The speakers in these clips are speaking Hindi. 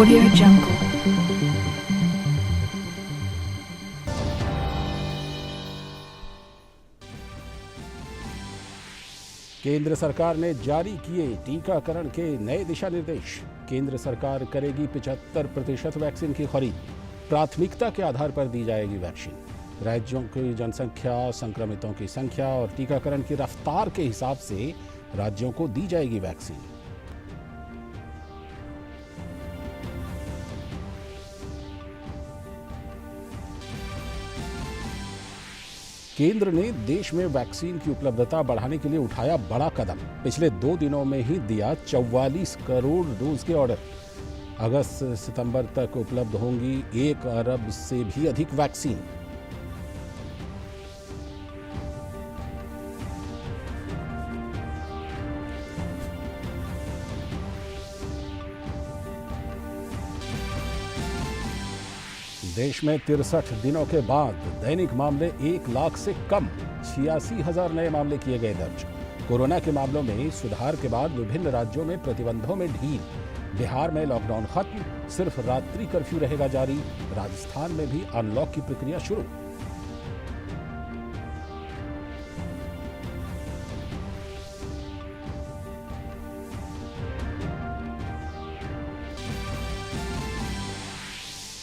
Audio Jungle. केंद्र सरकार ने जारी किए टीकाकरण के नए दिशा निर्देश। केंद्र सरकार करेगी 75% वैक्सीन की खरीद। प्राथमिकता के आधार पर दी जाएगी वैक्सीन। राज्यों की जनसंख्या, संक्रमितों की संख्या और टीकाकरण की रफ्तार के हिसाब से राज्यों को दी जाएगी वैक्सीन। केंद्र ने देश में वैक्सीन की उपलब्धता बढ़ाने के लिए उठाया बड़ा कदम। पिछले 2 दिनों में ही दिया 44 करोड़ डोज के ऑर्डर। अगस्त से सितंबर तक उपलब्ध होंगी 1 अरब से भी अधिक वैक्सीन। देश में 63 दिनों के बाद दैनिक मामले 1 लाख से कम, 86,000 नए मामले किए गए दर्ज। कोरोना के मामलों में सुधार के बाद विभिन्न राज्यों में प्रतिबंधों में ढील। बिहार में लॉकडाउन खत्म, सिर्फ रात्रि कर्फ्यू रहेगा जारी। राजस्थान में भी अनलॉक की प्रक्रिया शुरू।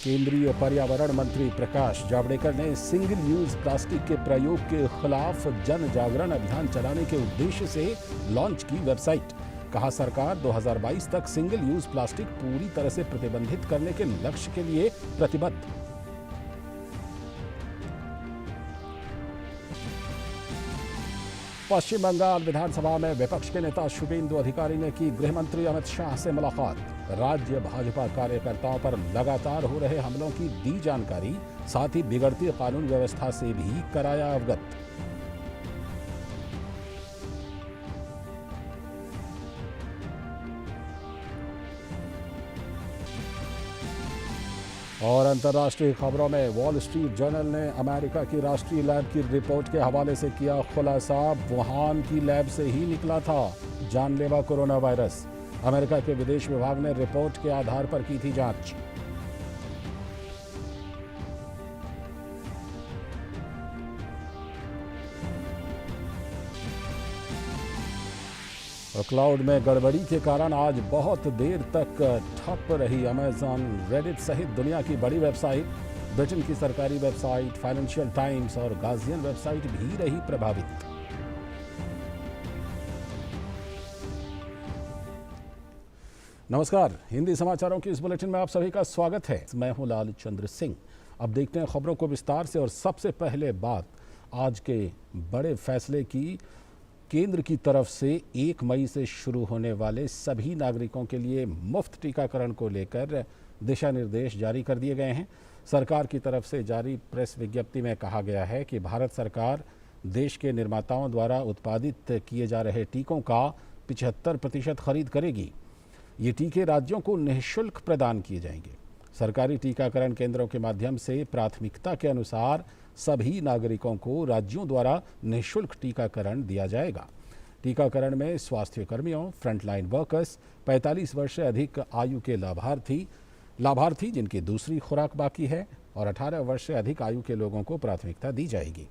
केंद्रीय पर्यावरण मंत्री प्रकाश जावड़ेकर ने सिंगल यूज प्लास्टिक के प्रयोग के खिलाफ जन जागरण अभियान चलाने के उद्देश्य से लॉन्च की वेबसाइट। कहा, सरकार 2022 तक सिंगल यूज प्लास्टिक पूरी तरह से प्रतिबंधित करने के लक्ष्य के लिए प्रतिबद्ध। पश्चिम बंगाल विधानसभा में विपक्ष के नेता शुभेंदु अधिकारी ने की गृह मंत्री अमित शाह से मुलाकात। राज्य भाजपा कार्यकर्ताओं पर लगातार हो रहे हमलों की दी जानकारी, साथ ही बिगड़ती कानून व्यवस्था से भी कराया अवगत। और अंतर्राष्ट्रीय खबरों में वॉल स्ट्रीट जर्नल ने अमेरिका की राष्ट्रीय लैब की रिपोर्ट के हवाले से किया खुलासा। वुहान की लैब से ही निकला था जानलेवा कोरोना वायरस। अमेरिका के विदेश विभाग ने रिपोर्ट के आधार पर की थी जांच। क्लाउड में गड़बड़ी के कारण आज बहुत देर तक ठप रही अमेज़न, रेडिट सहित दुनिया की बड़ी वेबसाइट। ब्रिटेन की सरकारी वेबसाइट, फाइनेंशियल टाइम्स और गार्जियन वेबसाइट भी रही प्रभावित। नमस्कार, हिंदी समाचारों की इस बुलेटिन में आप सभी का स्वागत है। मैं हूं लाल चंद्र सिंह। अब देखते हैं खबरों को विस्तार से। और सबसे पहले बात आज के बड़े फैसले की। केंद्र की तरफ से 1 मई से शुरू होने वाले सभी नागरिकों के लिए मुफ्त टीकाकरण को लेकर दिशा निर्देश जारी कर दिए गए हैं। सरकार की तरफ से जारी प्रेस विज्ञप्ति में कहा गया है कि भारत सरकार देश के निर्माताओं द्वारा उत्पादित किए जा रहे टीकों का 75% खरीद करेगी। ये टीके राज्यों को निःशुल्क प्रदान किए जाएंगे। सरकारी टीकाकरण केंद्रों के माध्यम से प्राथमिकता के अनुसार सभी नागरिकों को राज्यों द्वारा निःशुल्क टीकाकरण दिया जाएगा। टीकाकरण में स्वास्थ्य कर्मियों, फ्रंटलाइन वर्कर्स, 45 वर्ष से अधिक आयु के लाभार्थी जिनकी दूसरी खुराक बाकी है और 18 वर्ष से अधिक आयु के लोगों को प्राथमिकता दी जाएगी।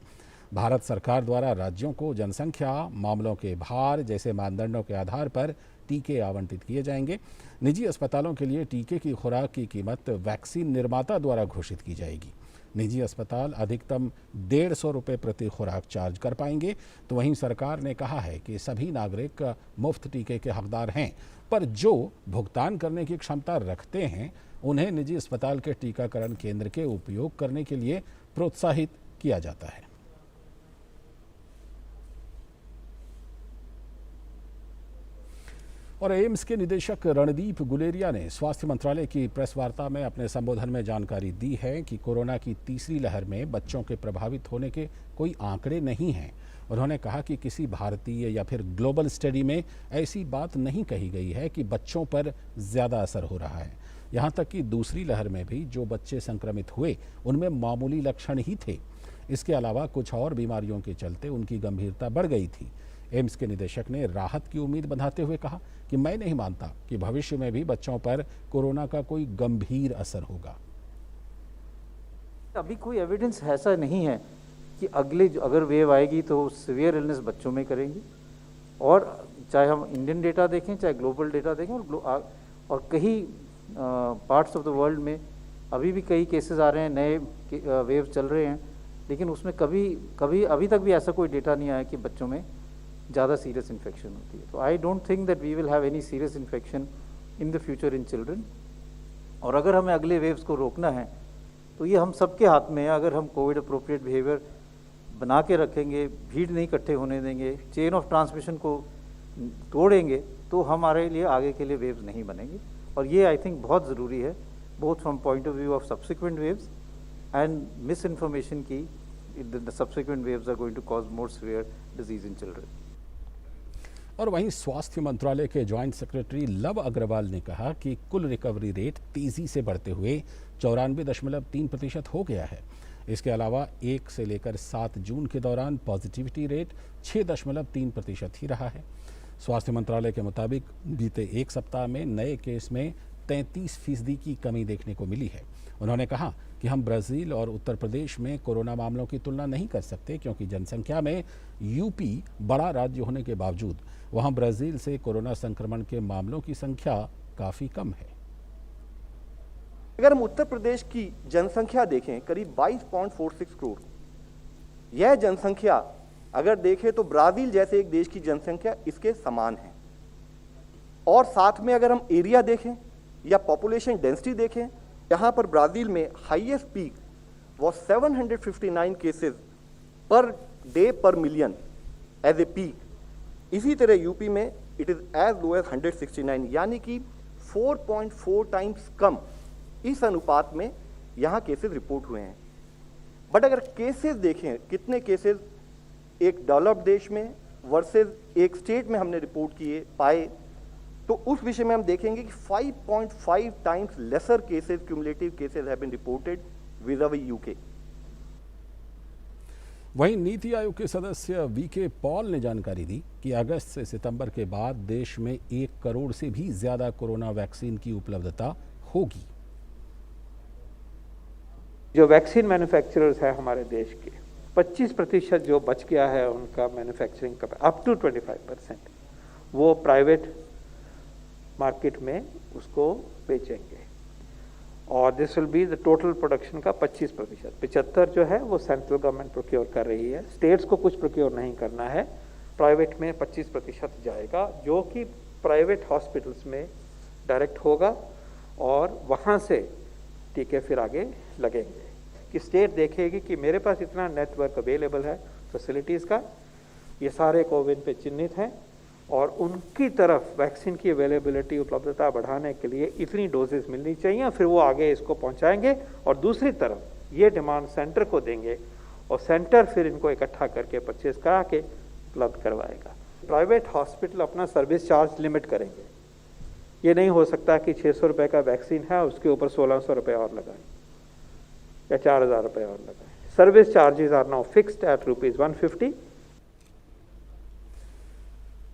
भारत सरकार द्वारा राज्यों को जनसंख्या, मामलों के भार जैसे मानदंडों के आधार पर टीके आवंटित किए जाएंगे। निजी अस्पतालों के लिए टीके की खुराक की कीमत वैक्सीन निर्माता द्वारा घोषित की जाएगी। निजी अस्पताल अधिकतम 150 रुपये प्रति खुराक चार्ज कर पाएंगे। तो वहीं सरकार ने कहा है कि सभी नागरिक मुफ्त टीके के हकदार हैं, पर जो भुगतान करने की क्षमता रखते हैं उन्हें निजी अस्पताल के टीकाकरण केंद्र के उपयोग करने के लिए प्रोत्साहित किया जाता है। और एम्स के निदेशक रणदीप गुलेरिया ने स्वास्थ्य मंत्रालय की प्रेस वार्ता में अपने संबोधन में जानकारी दी है कि कोरोना की तीसरी लहर में बच्चों के प्रभावित होने के कोई आंकड़े नहीं हैं। उन्होंने कहा कि किसी भारतीय या फिर ग्लोबल स्टडी में ऐसी बात नहीं कही गई है कि बच्चों पर ज़्यादा असर हो रहा है। यहाँ तक कि दूसरी लहर में भी जो बच्चे संक्रमित हुए उनमें मामूली लक्षण ही थे। इसके अलावा कुछ और बीमारियों के चलते उनकी गंभीरता बढ़ गई थी। एम्स के निदेशक ने राहत की उम्मीद बंधाते हुए कहा कि मैं नहीं मानता कि भविष्य में भी बच्चों पर कोरोना का कोई गंभीर असर होगा। अभी कोई एविडेंस ऐसा नहीं है कि अगर वेव आएगी तो सीवियर इलनेस बच्चों में करेंगी, और चाहे हम इंडियन डेटा देखें चाहे ग्लोबल डेटा देखें, और कई पार्ट्स ऑफ द वर्ल्ड में अभी भी कई केसेस आ रहे हैं, नए वेव चल रहे हैं, लेकिन उसमें कभी अभी तक भी ऐसा कोई डेटा नहीं आया कि बच्चों में ज़्यादा सीरियस इन्फेक्शन होती है। तो I don't think that we will have any serious infection in the future in children. और अगर हमें अगले वेव्स को रोकना है तो ये हम सबके हाथ में है। अगर हम कोविड अप्रोप्रिएट बिहेवियर बना के रखेंगे, भीड़ नहीं इकट्ठे होने देंगे, चेन ऑफ ट्रांसमिशन को तोड़ेंगे, तो हमारे लिए आगे के लिए वेव्स नहीं बनेंगे। और ये आई थिंक बहुत ज़रूरी है, both from point of view of subsequent waves and misinformation की the subsequent waves are going to cause more severe disease in children. और वहीं स्वास्थ्य मंत्रालय के जॉइंट सेक्रेटरी लव अग्रवाल ने कहा कि कुल रिकवरी रेट तेजी से बढ़ते हुए 94.3% हो गया है। इसके अलावा 1 से लेकर 7 जून के दौरान पॉजिटिविटी रेट 6.3% ही रहा है। स्वास्थ्य मंत्रालय के मुताबिक बीते एक सप्ताह में नए केस में 33% की कमी देखने को मिली है। उन्होंने कहा कि हम ब्राज़ील और उत्तर प्रदेश में कोरोना मामलों की तुलना नहीं कर सकते, क्योंकि जनसंख्या में यूपी बड़ा राज्य होने के बावजूद वहां ब्राज़ील से कोरोना संक्रमण के मामलों की संख्या काफ़ी कम है। अगर हम उत्तर प्रदेश की जनसंख्या देखें, करीब 22.46 करोड़, यह जनसंख्या अगर देखें तो ब्राज़ील जैसे एक देश की जनसंख्या इसके समान है। और साथ में अगर हम एरिया देखें या पॉपुलेशन डेंसिटी देखें, यहाँ पर ब्राज़ील में highest peak was 759 cases per day per million as a peak. इसी तरह U P it is as low as 169, यानी कि 4.4 टाइम्स कम इस अनुपात में यहाँ केसेस रिपोर्ट हुए हैं। बट अगर केसेस देखें, कितने केसेस एक डेवलप्ड देश में वर्सेस एक स्टेट में हमने रिपोर्ट किए पाए, तो उस विषय में हम देखेंगे कि 5.5 times lesser cases, cumulative cases have been reported with UK. वहीं नीति आयोग के सदस्य वीके पॉल ने जानकारी दी कि अगस्त से सितंबर के बाद देश में 1 करोड़ से भी ज्यादा कोरोना वैक्सीन की उपलब्धता होगी। जो वैक्सीन मैन्युफैक्चरर्स है हमारे देश के, 25% जो बच गया है उनका मैन्युफैक्चरिंग का अप टू 25% वो प्राइवेट मार्केट में उसको बेचेंगे, और this will be the total production का 25%। 75 जो है वो सेंट्रल गवर्नमेंट प्रोक्योर कर रही है, स्टेट्स को कुछ प्रोक्योर नहीं करना है। प्राइवेट में 25% जाएगा, जो कि प्राइवेट हॉस्पिटल्स में डायरेक्ट होगा, और वहाँ से टीके फिर आगे लगेंगे। कि स्टेट देखेगी कि मेरे पास इतना नेटवर्क अवेलेबल है फैसिलिटीज़ का, ये सारे कोविन पे चिन्हित हैं, और उनकी तरफ वैक्सीन की अवेलेबिलिटी, उपलब्धता बढ़ाने के लिए इतनी डोजेस मिलनी चाहिए, फिर वो आगे इसको पहुंचाएंगे, और दूसरी तरफ ये डिमांड सेंटर को देंगे, और सेंटर फिर इनको इकट्ठा करके परचेज करा के उपलब्ध करवाएगा। प्राइवेट हॉस्पिटल अपना सर्विस चार्ज लिमिट करेंगे। ये नहीं हो सकता कि 600 रुपये का वैक्सीन है उसके ऊपर 1600 रुपये और लगाएं या 4000 रुपये और लगाएं। Service charges are now fixed at ₹150।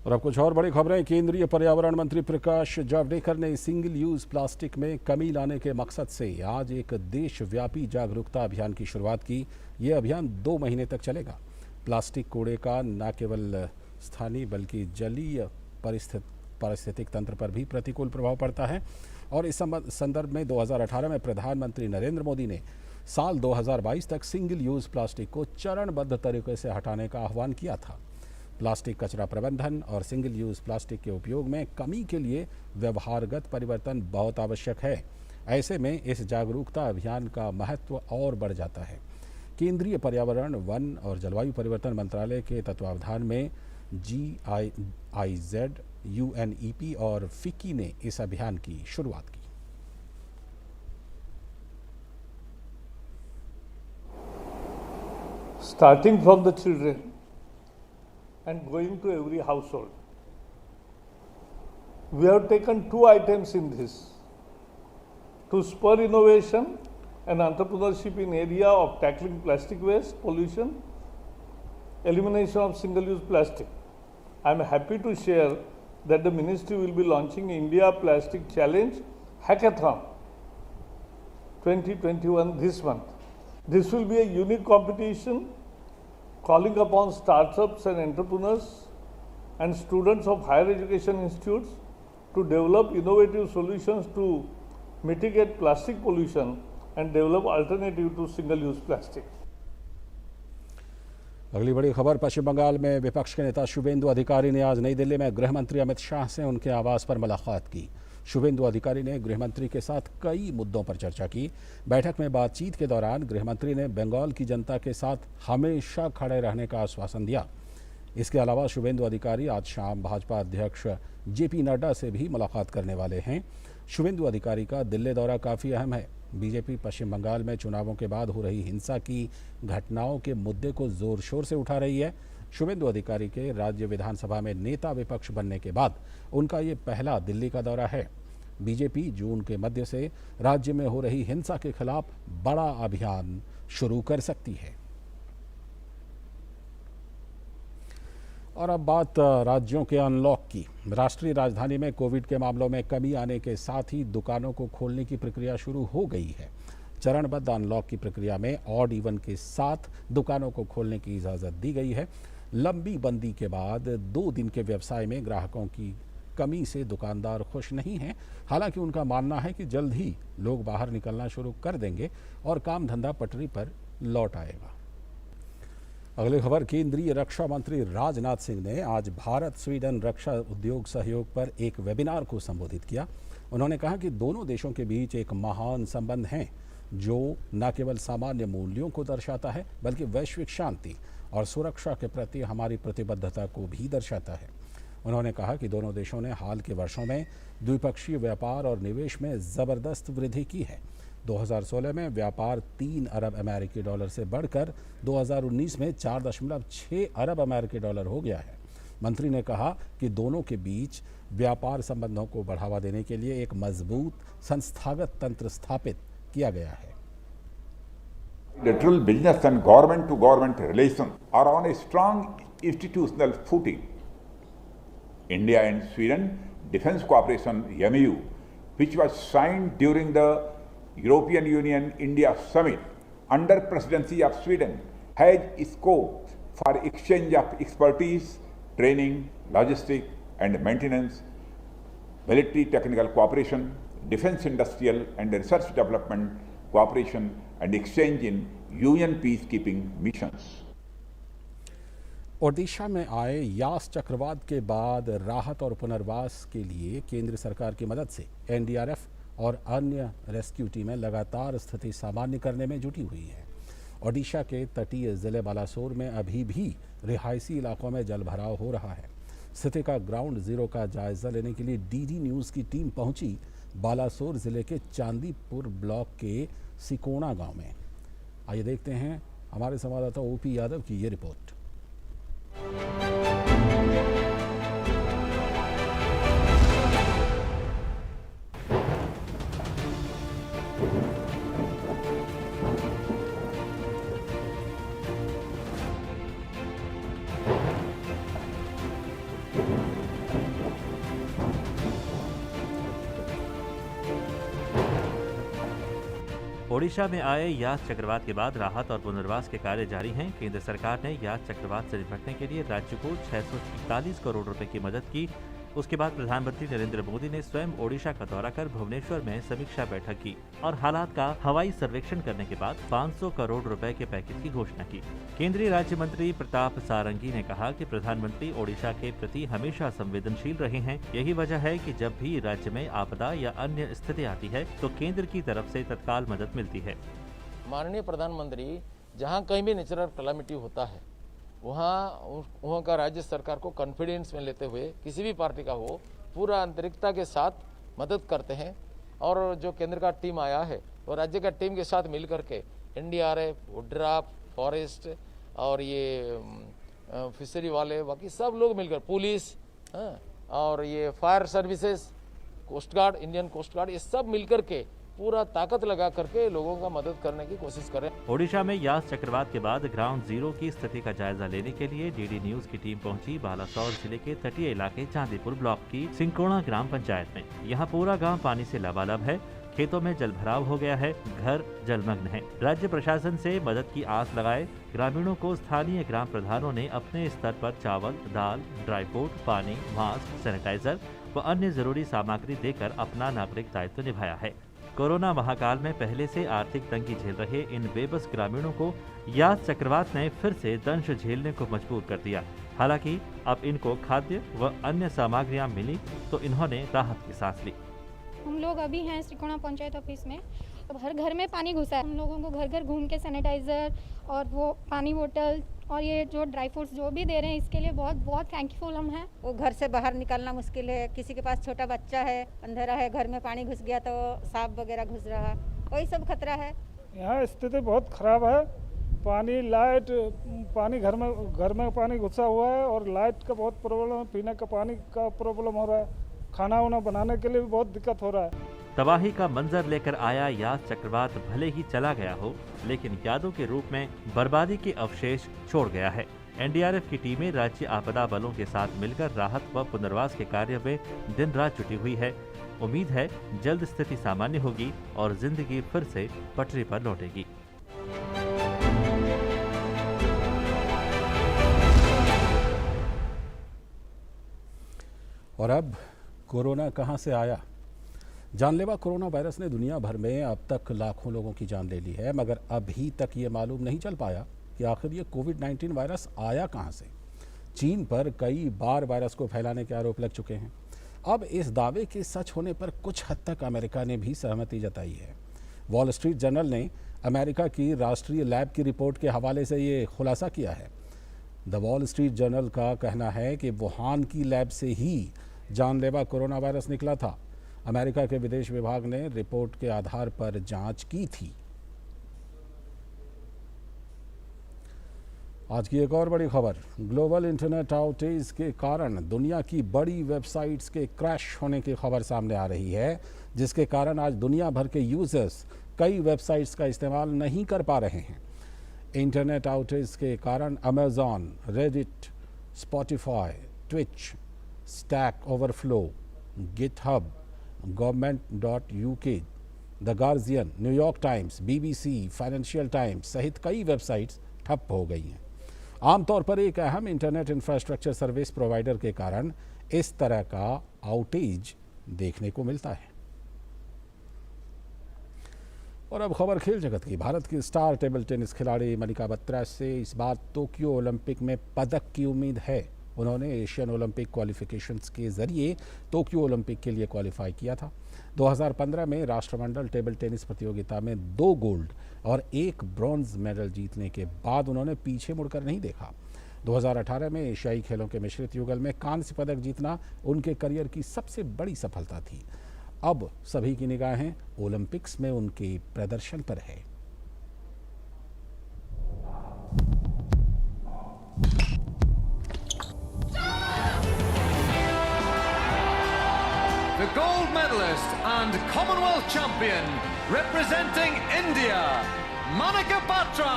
और अब कुछ और बड़ी खबरें। केंद्रीय पर्यावरण मंत्री प्रकाश जावड़ेकर ने सिंगल यूज प्लास्टिक में कमी लाने के मकसद से आज एक देशव्यापी जागरूकता अभियान की शुरुआत की। ये अभियान 2 महीने तक चलेगा। प्लास्टिक कूड़े का न केवल स्थानीय बल्कि जलीय पारिस्थितिक तंत्र पर भी प्रतिकूल प्रभाव पड़ता है, और इस संदर्भ में 2018 में प्रधानमंत्री नरेंद्र मोदी ने साल 2022 तक सिंगल यूज प्लास्टिक को चरणबद्ध तरीके से हटाने का आह्वान किया था। प्लास्टिक कचरा प्रबंधन और सिंगल यूज प्लास्टिक के उपयोग में कमी के लिए व्यवहारगत परिवर्तन बहुत आवश्यक है। ऐसे में इस जागरूकता अभियान का महत्व और बढ़ जाता है। केंद्रीय पर्यावरण, वन और जलवायु परिवर्तन मंत्रालय के तत्वावधान में GIZ, UNEP और FICCI ने इस अभियान की शुरुआत की। Starting from the children and going to every household. We have taken 2 items in this to spur innovation and entrepreneurship in area of tackling plastic waste, pollution, elimination of single-use plastic. I am happy to share that the ministry will be launching India Plastic Challenge Hackathon 2021 this month. This will be a unique competition calling upon startups and entrepreneurs and students of higher education institutes to develop innovative solutions to mitigate plastic pollution and develop alternative to single-use plastic. अगली बड़ी खबर, पश्चिम बंगाल में विपक्ष के नेता शुभेंदु अधिकारी ने आज नई दिल्ली में गृह मंत्री अमित शाह से उनके आवास पर मुलाकात की। शुभेंदु अधिकारी ने गृह मंत्री के साथ कई मुद्दों पर चर्चा की। बैठक में बातचीत के दौरान गृह मंत्री ने बंगाल की जनता के साथ हमेशा खड़े रहने का आश्वासन दिया। इसके अलावा शुभेंदु अधिकारी आज शाम भाजपा अध्यक्ष जेपी नड्डा से भी मुलाकात करने वाले हैं। शुभेंदु अधिकारी का दिल्ली दौरा काफ़ी अहम है। बीजेपी पश्चिम बंगाल में चुनावों के बाद हो रही हिंसा की घटनाओं के मुद्दे को जोर शोर से उठा रही है। शुभेंदु अधिकारी के राज्य विधानसभा में नेता विपक्ष बनने के बाद उनका ये पहला दिल्ली का दौरा है। बीजेपी जून के मध्य से राज्य में हो रही हिंसा के खिलाफ बड़ा अभियान शुरू कर सकती है। और अब बात राज्यों के अनलॉक की। राष्ट्रीय राजधानी में कोविड के मामलों में कमी आने के साथ ही दुकानों को खोलने की प्रक्रिया शुरू हो गई है। चरणबद्ध अनलॉक की प्रक्रिया में ऑड इवन के साथ दुकानों को खोलने की इजाज़त दी गई है। लंबी बंदी के बाद 2 दिन के व्यवसाय में ग्राहकों की कमी से दुकानदार खुश नहीं हैं। हालांकि उनका मानना है कि जल्द ही लोग बाहर निकलना शुरू कर देंगे और काम धंधा पटरी पर लौट आएगा। अगली खबर, केंद्रीय रक्षा मंत्री राजनाथ सिंह ने आज भारत स्वीडन रक्षा उद्योग सहयोग पर एक वेबिनार को संबोधित किया। उन्होंने कहा कि दोनों देशों के बीच एक महान संबंध है जो न केवल सामान्य मूल्यों को दर्शाता है बल्कि वैश्विक शांति और सुरक्षा के प्रति हमारी प्रतिबद्धता को भी दर्शाता है। उन्होंने कहा कि दोनों देशों ने हाल के वर्षों में द्विपक्षीय व्यापार और निवेश में ज़बरदस्त वृद्धि की है। 2016 में व्यापार 3 अरब अमेरिकी डॉलर से बढ़कर 2019 में 4.6 अरब अमेरिकी डॉलर हो गया है। मंत्री ने कहा कि दोनों के बीच व्यापार संबंधों को बढ़ावा देने के लिए एक मजबूत संस्थागत तंत्र स्थापित किया गया है। Bilateral business and government-to-government relations are on a strong institutional footing. India and Sweden Defence Cooperation (MOU), which was signed during the European Union India Summit under presidency of Sweden, has scope for exchange of expertise, training, logistics and maintenance, military technical cooperation, defense industrial and research development cooperation and exchange in UN peacekeeping missions. Odisha में आए यास चक्रवात के बाद राहत और पुनर्वास के लिए केंद्र सरकार की मदद से एनडीआरएफ और अन्य रेस्क्यू टीमें लगातार स्थिति सामान्य करने में जुटी हुई है। ओडिशा के तटीय जिले बालासोर में अभी भी रिहायशी इलाकों में जलभराव हो रहा है। स्थिति का ग्राउंड जीरो का जायजा लेने के लिए डीडी न्यूज़ की टीम पहुंची बालासोर जिले के चांदीपुर ब्लॉक के सिकोना गांव में। आइए देखते हैं हमारे संवाददाता ओपी यादव की ये रिपोर्ट। ओडिशा में आए यास चक्रवात के बाद राहत और पुनर्वास के कार्य जारी हैं। केंद्र सरकार ने यास चक्रवात से निपटने के लिए राज्य को 641 करोड़ रुपए की मदद की। उसके बाद प्रधानमंत्री नरेंद्र मोदी ने स्वयं ओडिशा का दौरा कर भुवनेश्वर में समीक्षा बैठक की और हालात का हवाई सर्वेक्षण करने के बाद 500 करोड़ रुपए के पैकेज की घोषणा की। केंद्रीय राज्य मंत्री प्रताप सारंगी ने कहा कि प्रधानमंत्री ओडिशा के प्रति हमेशा संवेदनशील रहे हैं। यही वजह है कि जब भी राज्य में आपदा या अन्य स्थिति आती है तो केंद्र की तरफ से तत्काल मदद मिलती है। माननीय प्रधानमंत्री जहाँ कहीं भी नेचुरल कैलामिटी होता है वहाँ का राज्य सरकार को कॉन्फिडेंस में लेते हुए किसी भी पार्टी का हो पूरा आंतरिकता के साथ मदद करते हैं। और जो केंद्र का टीम आया है वो राज्य का टीम के साथ मिल करके एनडीआरएफ, ओड्राफ, फॉरेस्ट और ये फिशरी वाले बाकी सब लोग मिलकर पुलिस और ये fire services, coast guard, Indian coast guard, ये सब मिलकर के पूरा ताकत लगा करके लोगों का मदद करने की कोशिश करें। ओडिशा में यास चक्रवात के बाद ग्राउंड जीरो की स्थिति का जायजा लेने के लिए डीडी न्यूज की टीम पहुंची बालासोर जिले के तटीय इलाके चांदीपुर ब्लॉक की सिंकोणा ग्राम पंचायत में। यहाँ पूरा गांव पानी से लबालब है, खेतों में जलभराव हो गया है, घर जलमग्न है। राज्य प्रशासन से मदद की आस लगाए ग्रामीणों को स्थानीय ग्राम प्रधानों ने अपने स्तर पर चावल, दाल, ड्राई फ्रूट, पानी, मास्क, सैनिटाइजर व अन्य जरूरी सामग्री देकर अपना नागरिक दायित्व निभाया है। कोरोना महाकाल में पहले से आर्थिक तंगी झेल रहे इन बेबस ग्रामीणों को यास चक्रवात ने फिर से दंश झेलने को मजबूर कर दिया। हालांकि अब इनको खाद्य व अन्य सामग्रियां मिली तो इन्होंने राहत की सांस ली। हम लोग अभी हैं सिंकोणा पंचायत ऑफिस में। अब हर घर में पानी घुसा है। हम लोगों को घर घर घूम के सैनिटाइज़र और वो पानी बोतल और ये जो ड्राई फ्रूट्स जो भी दे रहे हैं इसके लिए बहुत बहुत थैंकफुल हम हैं। वो घर से बाहर निकलना मुश्किल है, किसी के पास छोटा बच्चा है, अंधेरा है, घर में पानी घुस गया तो सांप वगैरह घुस रहा, वही सब खतरा है। यहाँ स्थिति बहुत खराब है। पानी, लाइट, पानी घर में पानी घुसा हुआ है और लाइट का बहुत प्रॉब्लम है, पीने का पानी का प्रॉब्लम हो रहा है, खाना वाना बनाने के लिए भी बहुत दिक्कत हो रहा है। तबाही का मंजर लेकर आया यास चक्रवात भले ही चला गया हो, लेकिन यादों के रूप में बर्बादी के अवशेष छोड़ गया है। एनडीआरएफ की टीमें राज्य आपदा बलों के साथ मिलकर राहत व पुनर्वास के कार्य में दिन रात जुटी हुई है। उम्मीद है जल्द स्थिति सामान्य होगी और जिंदगी फिर से पटरी पर लौटेगी। और अब कोरोना कहां से आया? जानलेवा कोरोना वायरस ने दुनिया भर में अब तक लाखों लोगों की जान ले ली है, मगर अभी तक ये मालूम नहीं चल पाया कि आखिर ये कोविड-19 वायरस आया कहां से। चीन पर कई बार वायरस को फैलाने के आरोप लग चुके हैं। अब इस दावे के सच होने पर कुछ हद तक अमेरिका ने भी सहमति जताई है। वॉल स्ट्रीट जर्नल ने अमेरिका की राष्ट्रीय लैब की रिपोर्ट के हवाले से ये खुलासा किया है। द वॉल स्ट्रीट जर्नल का कहना है कि वुहान की लैब से ही जानलेवा कोरोना वायरस निकला था। अमेरिका के विदेश विभाग ने रिपोर्ट के आधार पर जांच की थी। आज की एक और बड़ी खबर, ग्लोबल इंटरनेट आउटेज के कारण दुनिया की बड़ी वेबसाइट्स के क्रैश होने की खबर सामने आ रही है, जिसके कारण आज दुनिया भर के यूजर्स कई वेबसाइट्स का इस्तेमाल नहीं कर पा रहे हैं। इंटरनेट आउटेज के कारण Amazon, Reddit, Spotify, Twitch, stack overflow, GitHub, government.uk, the guardian, New York times, BBC, financial times सहित कई वेबसाइट्स ठप हो गई हैं। आमतौर पर एक अहम इंटरनेट इंफ्रास्ट्रक्चर सर्विस प्रोवाइडर के कारण इस तरह का आउटेज देखने को मिलता है। और अब खबर खेल जगत की। भारत की स्टार टेबल टेनिस खिलाड़ी मनिका बत्रा से इस बार टोक्यो ओलंपिक में पदक की उम्मीद है। उन्होंने एशियन ओलंपिक क्वालिफिकेशंस के जरिए टोक्यो ओलंपिक के लिए क्वालिफाई किया था। 2015 में राष्ट्रमंडल टेबल टेनिस प्रतियोगिता में 2 गोल्ड और 1 ब्रॉन्ज मेडल जीतने के बाद उन्होंने पीछे मुड़कर नहीं देखा। 2018 में एशियाई खेलों के मिश्रित युगल में कांस्य पदक जीतना उनके करियर की सबसे बड़ी सफलता थी। अब सभी की निगाहें ओलंपिक्स में उनके प्रदर्शन पर है। The gold medalist and Commonwealth champion representing India, Manika Batra.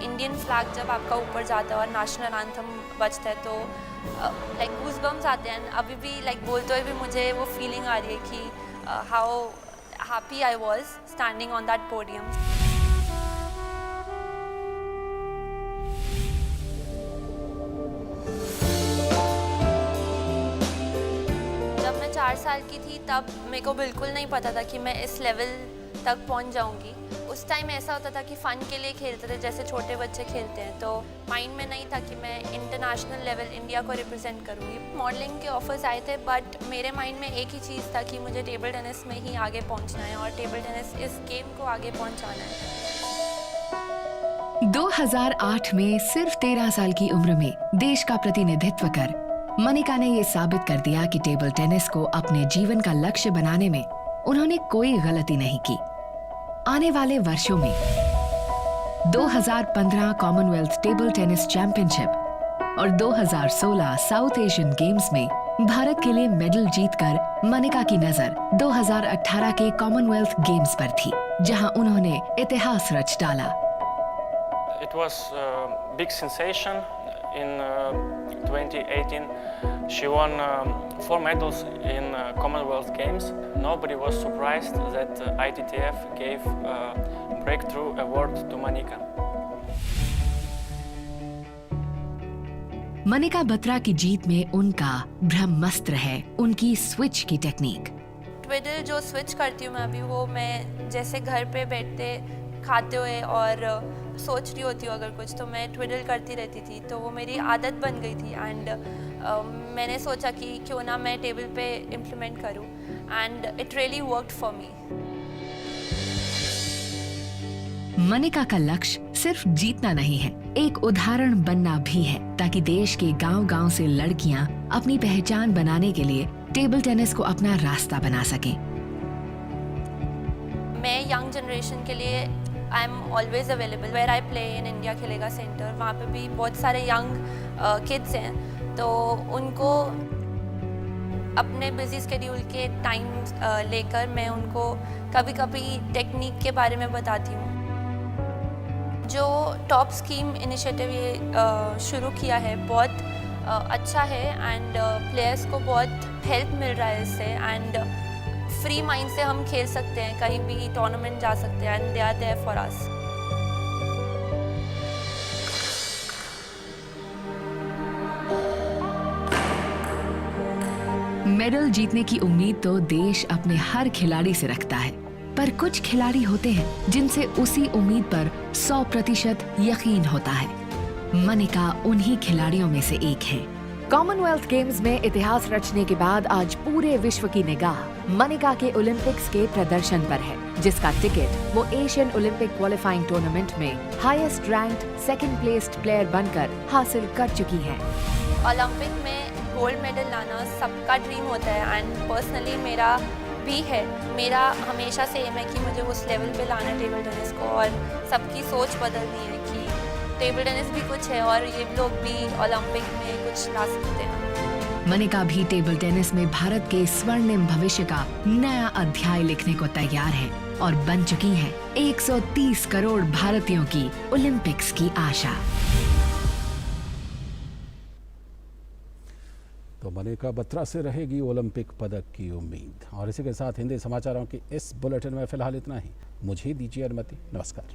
Indian flag जब आपका ऊपर जाता है और नेशनल एंथम बजता है तो लाइक गूज़बम्स आते हैं। अभी भी लाइक बोलते हुए भी मुझे वो फीलिंग आ रही है कि how happy I was standing on that podium. जब मैं 4 साल की थी तब मेरे को बिल्कुल नहीं पता था कि मैं इस लेवल तक पहुंच जाऊंगी। उस टाइम ऐसा होता था कि फ़न के लिए खेलते थे, जैसे छोटे बच्चे खेलते हैं, तो माइंड में नहीं था कि मैं इंटरनेशनल लेवल इंडिया को रिप्रेजेंट करूँगी। मॉडलिंग के ऑफर्स आए थे, बट मेरे माइंड में एक ही चीज़ था कि मुझे टेबल टेनिस में ही आगे पहुँचना है और टेबल टेनिस इस गेम को आगे पहुँचाना है। 2008 में सिर्फ 13 साल की उम्र में देश का प्रतिनिधित्व कर मनिका ने ये साबित कर दिया कि टेबल टेनिस को अपने जीवन का लक्ष्य बनाने में उन्होंने कोई गलती नहीं की। आने वाले वर्षों में 2015 कॉमनवेल्थ टेबल टेनिस चैंपियनशिप और 2016 साउथ एशियन गेम्स में भारत के लिए मेडल जीतकर मनिका की नजर 2018 के कॉमनवेल्थ गेम्स पर थी, जहां उन्होंने इतिहास रच डाला। It was a big sensation in 2018. She won 4 medals in Commonwealth Games. Nobody was surprised that ITTF gave a breakthrough award to Manika. Manika Batra की जीत में उनका ब्रह्मास्त्र है उनकी स्विच की टेक्निक। ट्विडल जो स्विच करती हूँ मैं अभी, वो मैं जैसे घर पे बैठते खाते हुए और सोच रही होती हूँ अगर कुछ, तो मैं ट्विडल करती रहती थी, तो वो मेरी आदत बन गई थी। एंड मैंने सोचा कि क्यों ना मैं टेबल पे इम्प्लीमेंट करूँ, and it really worked for me. Manika का लक्ष्य सिर्फ जीतना नहीं है, एक उदाहरण बनना भी है, ताकि देश के गांव-गांव से लड़कियां अपनी पहचान बनाने के लिए टेबल टेनिस को अपना रास्ता बना सकें। मैं यंग जनरेशन के लिए I am always available. Where I play in India खेलेगा सेंटर, वहाँ पे भी बहुत सारे यंग किड्स हैं, तो उनको अपने बिजी स्केड्यूल के टाइम लेकर मैं उनको कभी कभी टेक्निक के बारे में बताती हूँ। जो टॉप स्कीम इनिशिएटिव ये शुरू किया है बहुत अच्छा है, एंड प्लेयर्स को बहुत हेल्प मिल रहा है इससे, एंड फ्री माइंड से हम खेल सकते हैं, कहीं भी टूर्नामेंट जा सकते हैं, and they are there for us. Medal जीतने की उम्मीद तो देश अपने हर खिलाड़ी से रखता है, पर कुछ खिलाड़ी होते हैं जिनसे उसी उम्मीद पर 100% यकीन होता है। मनिका उन्हीं खिलाड़ियों में से एक है। कॉमनवेल्थ गेम्स में इतिहास रचने के बाद आज पूरे विश्व की निगाह मनिका के ओलंपिक्स के प्रदर्शन पर है, जिसका टिकट वो एशियन ओलंपिक क्वालिफाइंग टूर्नामेंट में highest ranked second placed player बनकर हासिल कर चुकी है। ओलंपिक में गोल्ड मेडल लाना सबका ड्रीम होता है, एंड पर्सनली मेरा भी है। मेरा हमेशा से एम है कि मुझे उस लेवल पे लाना है टेबल टेनिस को, और सबकी सोच बदलनी है कि टेबल टेनिस भी कुछ है और ये लोग भी ओलंपिक में कुछ ला सकते हैं। मनिका भी टेबल टेनिस में भारत के स्वर्णिम भविष्य का नया अध्याय लिखने को तैयार है और बन चुकी है 130 करोड़ भारतीयों की ओलंपिक्स की आशा। तो मनिका बत्रा से रहेगी ओलंपिक पदक की उम्मीद। और इसी के साथ हिंदी समाचारों की इस बुलेटिन में फिलहाल इतना ही। मुझे दीजिए अनुमति। नमस्कार।